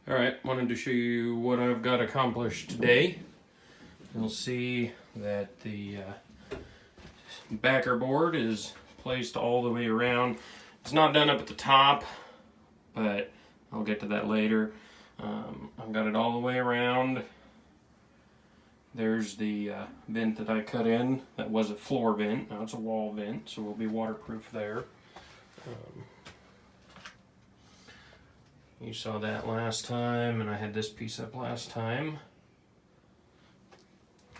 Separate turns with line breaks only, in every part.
Alright, wanted to show you what I've got accomplished today. You'll see that the backer board is placed all the way around. It's not done up at the top, but I'll get to that later. I've got it all the way around. There's the vent that I cut in. That was a floor vent. Now it's a wall vent, so we'll be waterproof there. You saw that last time, and I had this piece up last time.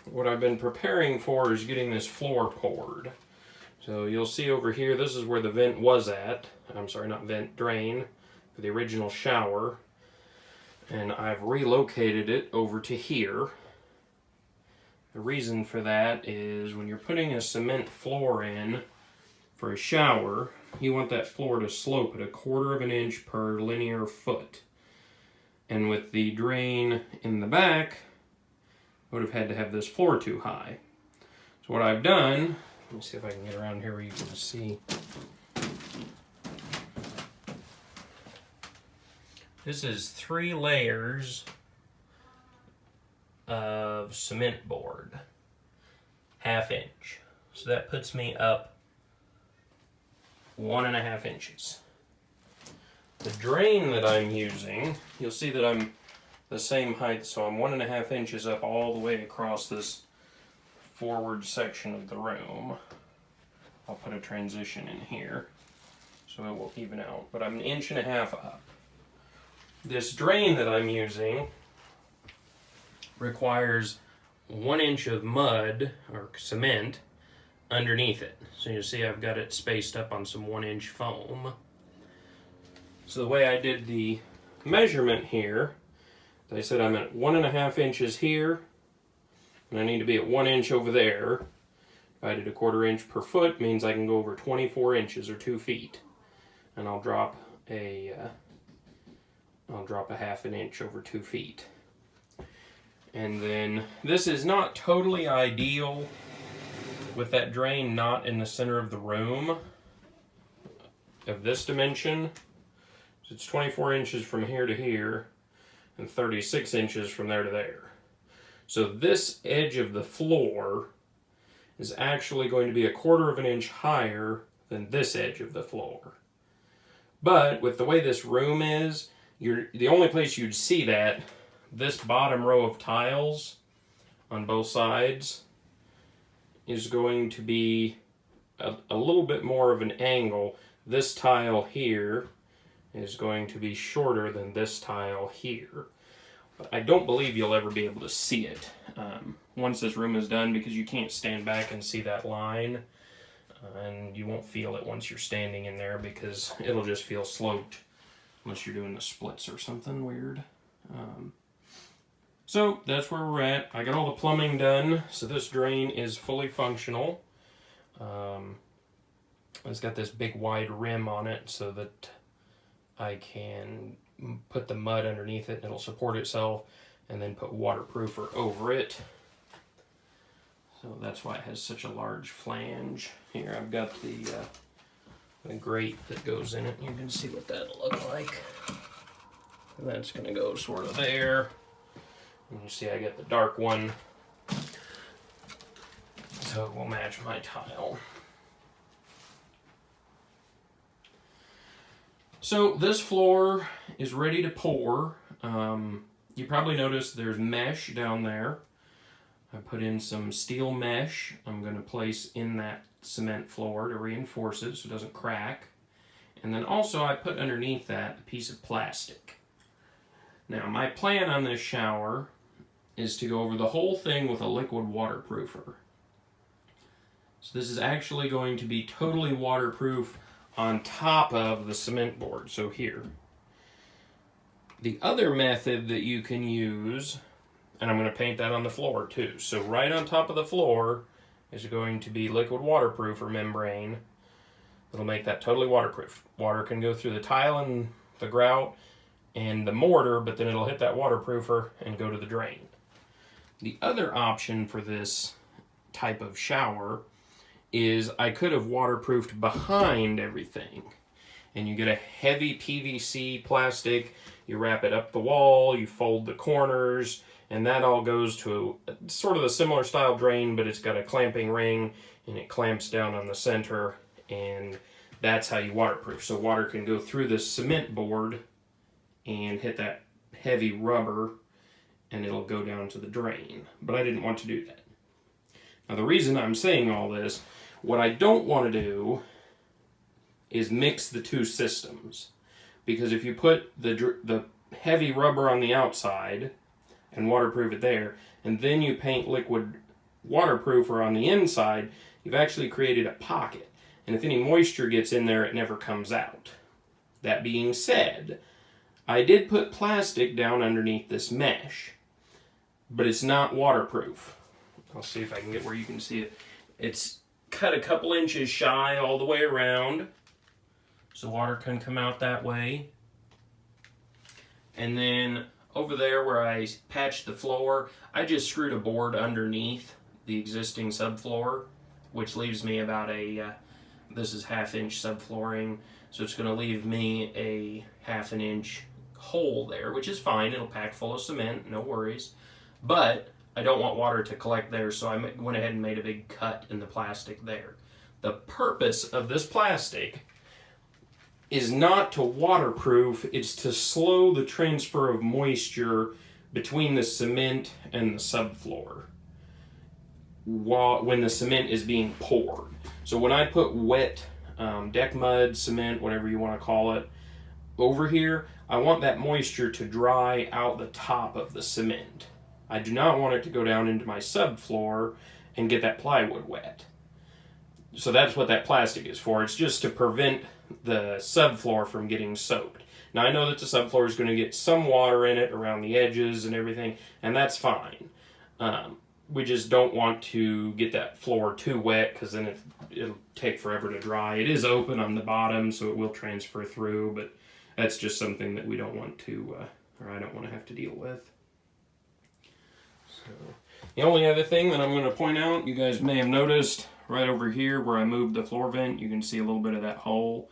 What I've been preparing for is getting this floor poured. So you'll see over here, this is where the vent was at. I'm sorry, not vent, drain, for the original shower. And I've relocated it over to here. The reason for that is when you're putting a cement floor in for a shower, you want that floor to slope at 1/4 of an inch per linear foot. And with the drain in the back, I would have had to have this floor too high. So what I've done, let me see if I can get around here where you can see. This is 3 layers of cement board, 1/2 inch. So that puts me up 1.5 inches. The drain that I'm using, you'll see that I'm the same height, so I'm 1.5 inches up all the way across this forward section of the room. I'll put a transition in here so it will even out, but I'm 1.5 inches up. This drain that I'm using requires 1 inch of mud or cement underneath it. So you see I've got it spaced up on some 1-inch foam. So the way I did the measurement here, I said I'm at 1.5 inches here, and I need to be at 1 inch over there. If I did 1/4 inch per foot, means I can go over 24 inches or 2 feet. And I'll drop a 1/2 inch over 2 feet. And then this is not totally ideal with that drain not in the center of the room of this dimension. So it's 24 inches from here to here and 36 inches from there to there. So this edge of the floor is actually going to be 1/4 of an inch higher than this edge of the floor. But with the way this room is, the only place you'd see that, this bottom row of tiles on both sides is going to be a little bit more of an angle. This tile here is going to be shorter than this tile here. But I don't believe you'll ever be able to see it once this room is done, because you can't stand back and see that line. And you won't feel it once you're standing in there, because it'll just feel sloped unless you're doing the splits or something weird. So that's where we're at. I got all the plumbing done, so this drain is fully functional. It's got this big wide rim on it so that I can put the mud underneath it and it'll support itself, and then put waterproofer over it. So that's why it has such a large flange. Here I've got the grate that goes in it. You can see what that'll look like. And that's going to go sort of there. And you see I get the dark one, so it will match my tile. So this floor is ready to pour. You probably noticed there's mesh down there. I put in some steel mesh I'm going to place in that cement floor to reinforce it so it doesn't crack. And then also I put underneath that a piece of plastic. Now my plan on this shower is to go over the whole thing with a liquid waterproofer. So this is actually going to be totally waterproof on top of the cement board, so here. The other method that you can use, and I'm going to paint that on the floor too, so right on top of the floor is going to be liquid waterproofer membrane. It'll make that totally waterproof. Water can go through the tile and the grout and the mortar, but then it'll hit that waterproofer and go to the drain. The other option for this type of shower is I could have waterproofed behind everything. And you get a heavy PVC plastic You wrap it up the wall, you fold the corners, and that all goes to sort of a similar style drain, but it's got a clamping ring and it clamps down on the center, and that's how you waterproof. So water can go through this cement board and hit that heavy rubber and it'll go down to the drain. But I didn't want to do that. Now the reason I'm saying all this, what I don't want to do is mix the two systems. Because if you put the heavy rubber on the outside and waterproof it there, and then you paint liquid waterproofer on the inside, you've actually created a pocket. And if any moisture gets in there, it never comes out. That being said, I did put plastic down underneath this mesh, but it's not waterproof. I'll see if I can get where you can see it. It's cut a couple inches shy all the way around, so water can come out that way. And then over there where I patched the floor, I just screwed a board underneath the existing subfloor, which leaves me about this is 1/2 inch subflooring, so it's going to leave me a 1/2 inch hole there, which is fine. It'll pack full of cement, no worries. But I don't want water to collect there, so I went ahead and made a big cut in the plastic there. The purpose of this plastic is not to waterproof, it's to slow the transfer of moisture between the cement and the subfloor when the cement is being poured. So when I put wet deck mud, cement, whatever you want to call it, over here, I want that moisture to dry out the top of the cement. I do not want it to go down into my subfloor and get that plywood wet. So that's what that plastic is for. It's just to prevent the subfloor from getting soaked. Now I know that the subfloor is going to get some water in it around the edges and everything, and that's fine. We just don't want to get that floor too wet, because then it'll take forever to dry. It is open on the bottom, so it will transfer through, but that's just something that we don't want to, or I don't want to have to deal with. So, the only other thing that I'm going to point out, you guys may have noticed right over here where I moved the floor vent, you can see a little bit of that hole.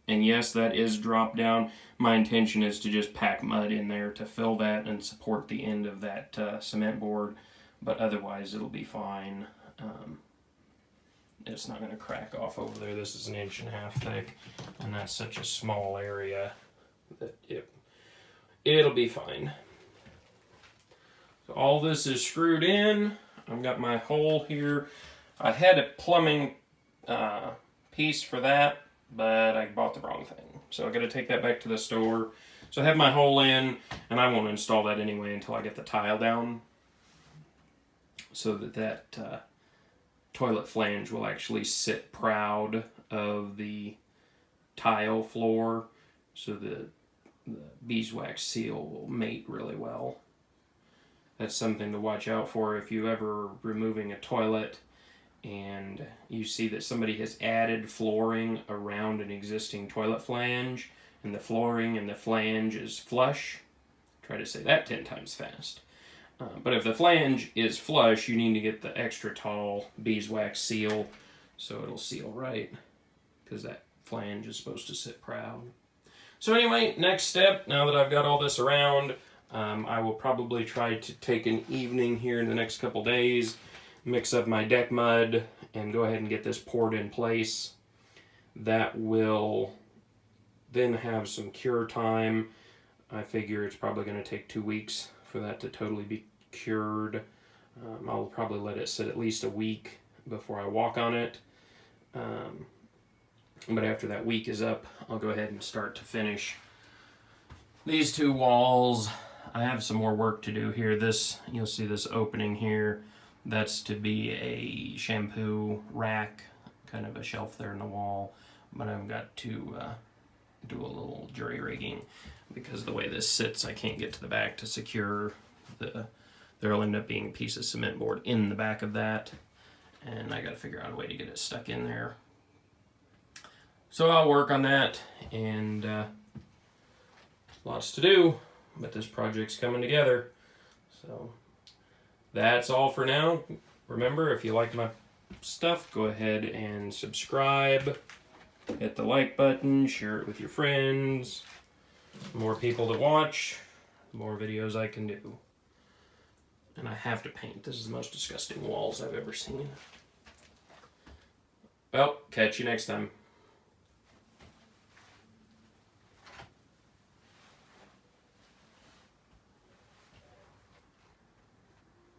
And yes, that is dropped down. My intention is to just pack mud in there to fill that and support the end of that cement board, but otherwise it'll be fine. It's not going to crack off over there. This is 1.5 inches thick, and that's such a small area that it'll be fine. So all this is screwed in. I've got my hole here. I had a plumbing piece for that, but I bought the wrong thing. So I got to take that back to the store. So I have my hole in, and I won't install that anyway until I get the tile down, so that toilet flange will actually sit proud of the tile floor, so the beeswax seal will mate really well. That's something to watch out for if you ever removing a toilet and you see that somebody has added flooring around an existing toilet flange, and the flooring and the flange is flush. Try to say that 10 times fast. But if the flange is flush, you need to get the extra tall beeswax seal so it'll seal right, because that flange is supposed to sit proud. So anyway, next step, now that I've got all this around, I will probably try to take an evening here in the next couple days, mix up my deck mud, and go ahead and get this poured in place. That will then have some cure time. I figure it's probably going to take 2 weeks for that to totally be cured. I'll probably let it sit at least a week before I walk on it. But after that week is up, I'll go ahead and start to finish these 2 walls. I have some more work to do here. This, you'll see this opening here. That's to be a shampoo rack, kind of a shelf there in the wall. But I've got to do a little jury rigging, because the way this sits, I can't get to the back to secure there'll end up being a piece of cement board in the back of that, and I got to figure out a way to get it stuck in there. So I'll work on that, and lots to do, but this project's coming together. So that's all for now. Remember, if you like my stuff, go ahead and subscribe, hit the like button, share it with your friends, More people to watch, more videos I can do. And I have to paint. This is the most disgusting walls I've ever seen. Well, catch you next time.